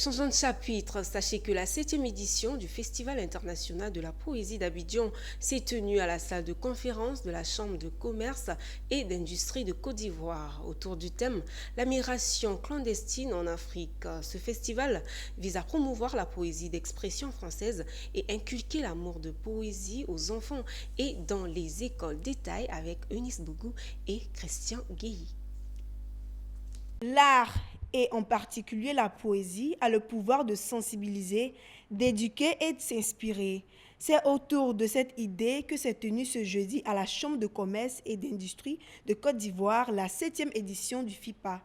Changeons de chapitre, sachez que la 7e édition du Festival international de la poésie d'Abidjan s'est tenue à la salle de conférence de la Chambre de commerce et d'industrie de Côte d'Ivoire autour du thème « La migration clandestine en Afrique ». Ce festival vise à promouvoir la poésie d'expression française et inculquer l'amour de poésie aux enfants et dans les écoles. Détails avec Eunice Bougou et Christian Guéhi. L'art, et en particulier la poésie, a le pouvoir de sensibiliser, d'éduquer et de s'inspirer. C'est autour de cette idée que s'est tenue ce jeudi à la Chambre de commerce et d'industrie de Côte d'Ivoire la 7e édition du FIPA,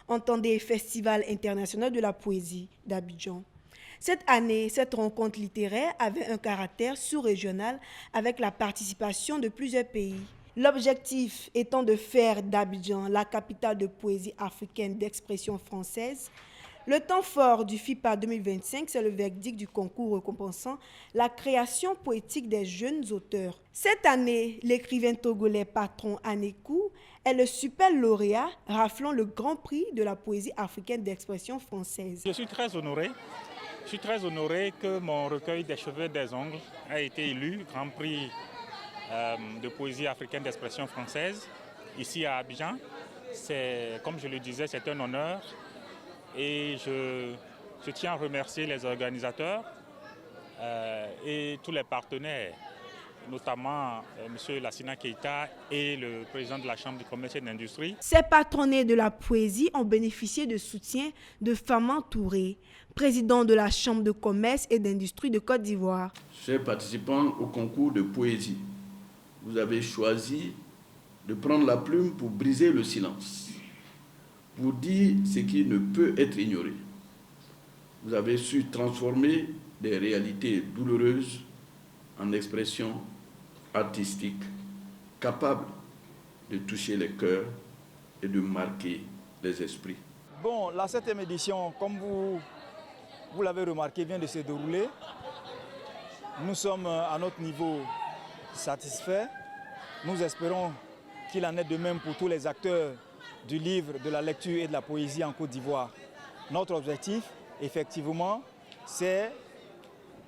entendez Festival international de la poésie d'Abidjan. Cette année, cette rencontre littéraire avait un caractère sous-régional avec la participation de plusieurs pays. L'objectif étant de faire d'Abidjan la capitale de poésie africaine d'expression française. Le temps fort du FIPA 2025, c'est le verdict du concours récompensant la création poétique des jeunes auteurs. Cette année, l'écrivain togolais Patron Anekou est le super lauréat raflant le grand prix de la poésie africaine d'expression française. Je suis très honoré. Je suis très honoré que mon recueil des cheveux et des ongles a été élu grand prix de poésie africaine d'expression française ici à Abidjan. Comme je le disais, c'est un honneur et je tiens à remercier les organisateurs et tous les partenaires, notamment M. Lassina Keita et le président de la Chambre du commerce et de l'industrie. Ces patronnés de la poésie ont bénéficié de soutien de Faman Touré, président de la Chambre de commerce et d'industrie de Côte d'Ivoire. Chers participants au concours de poésie, vous avez choisi de prendre la plume pour briser le silence, pour dire ce qui ne peut être ignoré. Vous avez su transformer des réalités douloureuses en expressions artistiques, capables de toucher les cœurs et de marquer les esprits. Bon, la 7e édition, comme vous l'avez remarqué, vient de se dérouler. Nous sommes à notre niveau satisfaits. Nous espérons qu'il en est de même pour tous les acteurs du livre, de la lecture et de la poésie en Côte d'Ivoire. Notre objectif, effectivement, c'est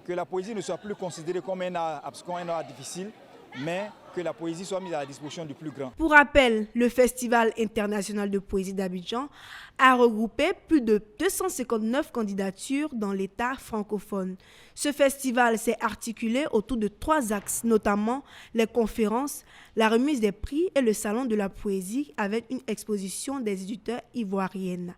que la poésie ne soit plus considérée comme un art abscon, un art difficile, mais que la poésie soit mise à la disposition du plus grand. Pour rappel, le Festival international de poésie d'Abidjan a regroupé plus de 259 candidatures dans l'État francophone. Ce festival s'est articulé autour de 3 axes, notamment les conférences, la remise des prix et le salon de la poésie avec une exposition des éditeurs ivoiriennes.